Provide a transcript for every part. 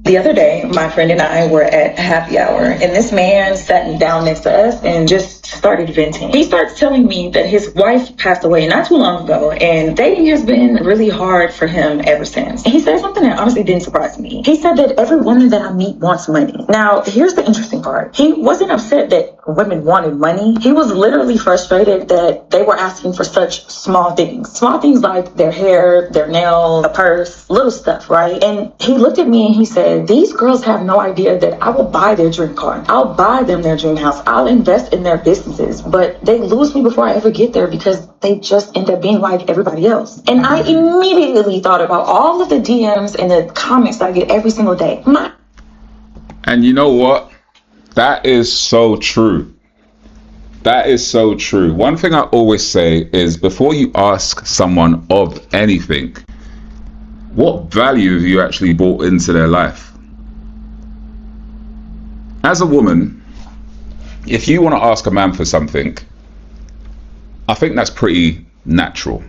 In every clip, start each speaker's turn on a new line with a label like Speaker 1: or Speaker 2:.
Speaker 1: The other day, my friend and I were at happy hour, and this man sat down next to us and just started venting. He starts telling me that his wife passed away not too long ago, and dating has been really hard for him ever since. And he said something that honestly didn't surprise me. He said that every woman that I meet wants money. Now, here's the interesting part. He wasn't upset that women wanted money. He was literally frustrated that they were asking for such small things. Small things like their hair, their nails, a purse, little stuff, right? And he looked at me and he said, these girls have no idea that I will buy their dream car. I'll buy them their dream house. I'll invest in their businesses, but they lose me before I ever get there because they just end up being like everybody else. And I immediately thought about all of the DMs and the comments that I get every single day.
Speaker 2: And you know what? That is so true. That is so true. One thing I always say is before you ask someone of anything, what value have you actually brought into their life? As a woman, if you want to ask a man for something, I think that's pretty natural.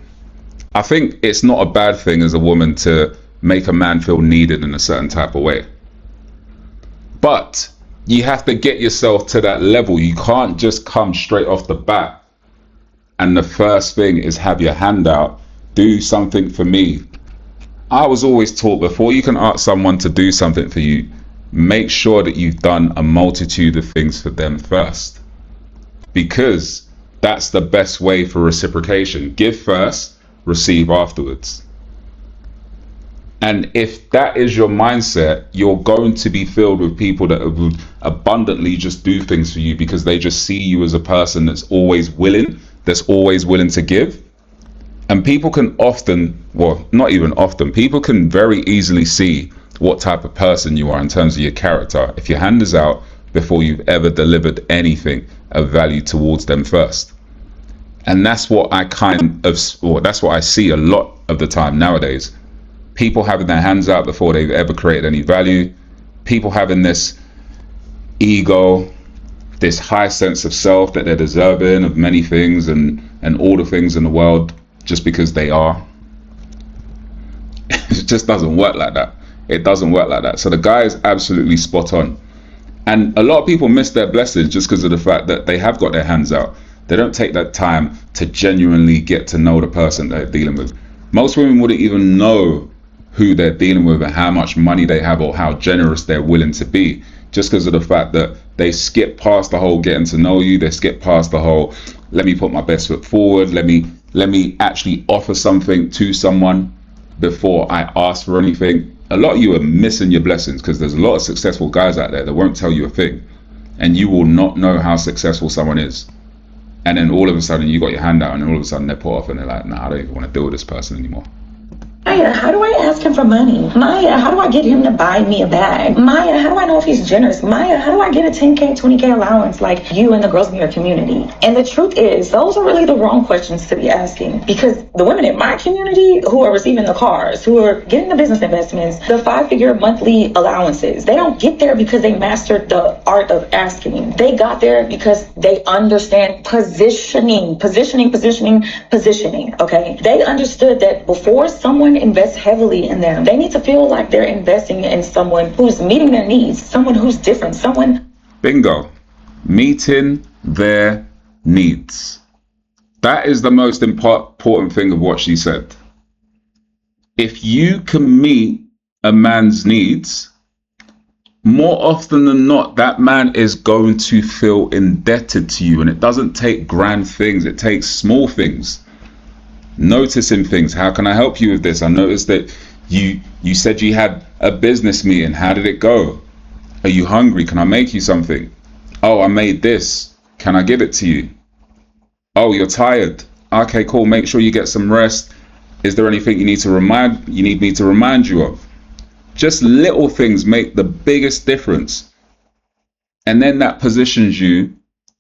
Speaker 2: I think it's not a bad thing as a woman to make a man feel needed in a certain type of way. But you have to get yourself to that level. You can't just come straight off the bat and the first thing is have your hand out, do something for me. I was always taught before you can ask someone to do something for you, make sure that you've done a multitude of things for them first, because that's the best way for reciprocation. Give first, receive afterwards. And if that is your mindset, you're going to be filled with people that would abundantly just do things for you because they just see you as a person that's always willing to give. And people can often, well, not even often, people can very easily see what type of person you are in terms of your character if your hand is out before you've ever delivered anything of value towards them first. And that's what that's what I see a lot of the time nowadays. People having their hands out before they've ever created any value. People having this ego, this high sense of self that they're deserving of many things and all the things in the world just because they are. It just doesn't work like that. It doesn't work like that. So the guy is absolutely spot on. And a lot of people miss their blessings just because of the fact that they have got their hands out. They don't take that time to genuinely get to know the person they're dealing with. Most women wouldn't even know who they're dealing with and how much money they have or how generous they're willing to be, just because of the fact that they skip past the whole getting to know you. They skip past the whole, let me put my best foot forward. Let me actually offer something to someone before I ask for anything. A lot of you are missing your blessings because there's a lot of successful guys out there that won't tell you a thing, and you will not know how successful someone is. And then all of a sudden you got your hand out and all of a sudden they're put off and they're like, nah, I don't even want to deal with this person anymore.
Speaker 1: Maya, how do I ask him for money? Maya, how do I get him to buy me a bag? Maya, how do I know if he's generous? Maya, how do I get a 10K, 20K allowance like you and the girls in your community? And the truth is, those are really the wrong questions to be asking, because the women in my community who are receiving the cars, who are getting the business investments, the 5-figure monthly allowances, they don't get there because they mastered the art of asking. They got there because they understand positioning, okay? They understood that before someone invest heavily in them, they need to feel like they're investing in someone who's meeting their needs, someone who's different, someone.
Speaker 2: Bingo. Meeting their needs. That is the most important thing of what she said. If you can meet a man's needs, more often than not, that man is going to feel indebted to you. And it doesn't take grand things, it takes small things. Noticing things. How can I help you with this? I noticed that you said you had a business meeting. How did it go? Are you hungry? Can I make you something? Oh, I made this. Can I give it to you? Oh, you're tired. Okay, cool. Make sure you get some rest. Is there anything you need me to remind you of? Just little things make the biggest difference. And then that positions you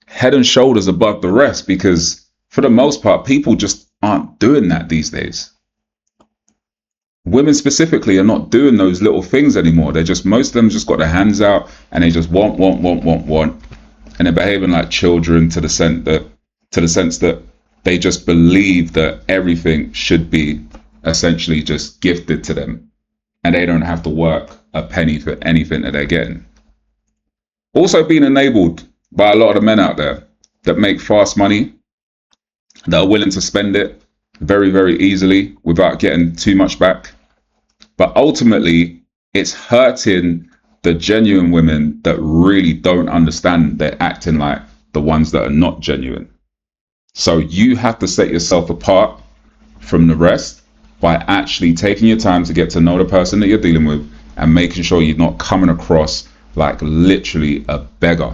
Speaker 2: head and shoulders above the rest, because for the most part, people just aren't doing that these days. Women specifically are not doing those little things anymore. Most of them just got their hands out and they just want. And they're behaving like children to the sense that they just believe that everything should be essentially just gifted to them and they don't have to work a penny for anything that they're getting. Also being enabled by a lot of the men out there that make fast money, that are willing to spend it very, very easily without getting too much back. But ultimately, it's hurting the genuine women that really don't understand they're acting like the ones that are not genuine. So you have to set yourself apart from the rest by actually taking your time to get to know the person that you're dealing with and making sure you're not coming across like literally a beggar,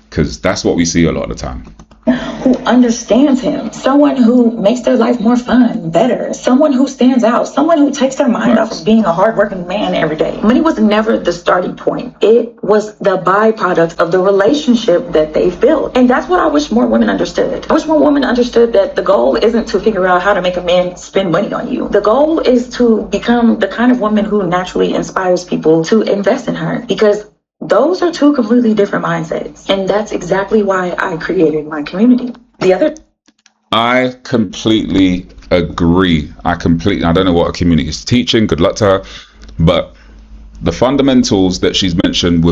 Speaker 2: because that's what we see a lot of the time.
Speaker 1: Who understands him, someone who makes their life more fun, better, someone who stands out, someone who takes their mind off of being a hardworking man every day. Money was never the starting point. It was the byproduct of the relationship that they've built. And that's what I wish more women understood. I wish more women understood that the goal isn't to figure out how to make a man spend money on you. The goal is to become the kind of woman who naturally inspires people to invest in her, because those are two completely different mindsets. And that's exactly why I created my community.
Speaker 2: I completely agree. I don't know what a community is teaching. Good luck to her. But the fundamentals that she's mentioned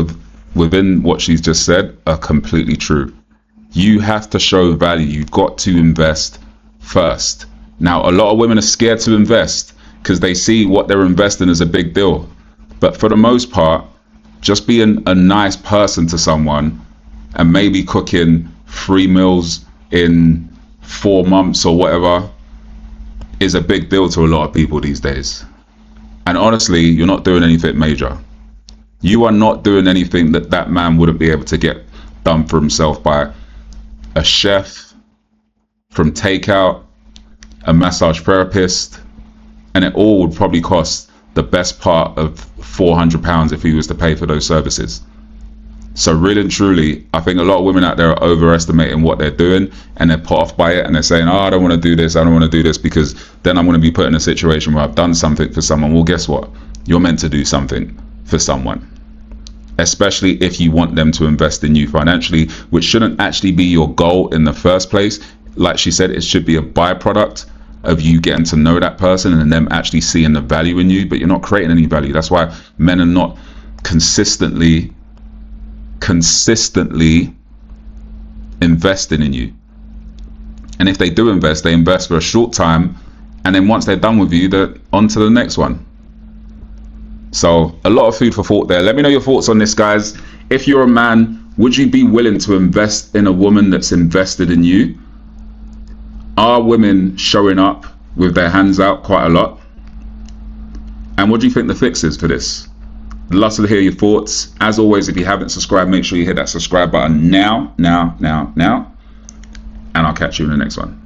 Speaker 2: within what she's just said are completely true. You have to show value. You've got to invest first. Now, a lot of women are scared to invest because they see what they're investing as a big deal. But for the most part, just being a nice person to someone and maybe cooking 3 meals in 4 months or whatever is a big deal to a lot of people these days. And honestly, you're not doing anything major. You are not doing anything that that man wouldn't be able to get done for himself by a chef, from takeout, a massage therapist, and it all would probably cost the best part of £400 if he was to pay for those services. So really and truly, I think a lot of women out there are overestimating what they're doing, and they're put off by it, and they're saying, oh, I don't want to do this, I don't want to do this, because then I'm going to be put in a situation where I've done something for someone. Well, guess what? You're meant to do something for someone, especially if you want them to invest in you financially, which shouldn't actually be your goal in the first place. Like she said, it should be a byproduct of you getting to know that person and them actually seeing the value in you, but you're not creating any value. That's why men are not consistently investing in you. And if they do invest, they invest for a short time, and then once they're done with you, they're on to the next one. So a lot of food for thought there. Let me know your thoughts on this, guys. If you're a man, would you be willing to invest in a woman that's invested in you? Are women showing up with their hands out quite a lot? And what do you think the fix is for this? I'd love to hear your thoughts. As always, if you haven't subscribed, make sure you hit that subscribe button now. And I'll catch you in the next one.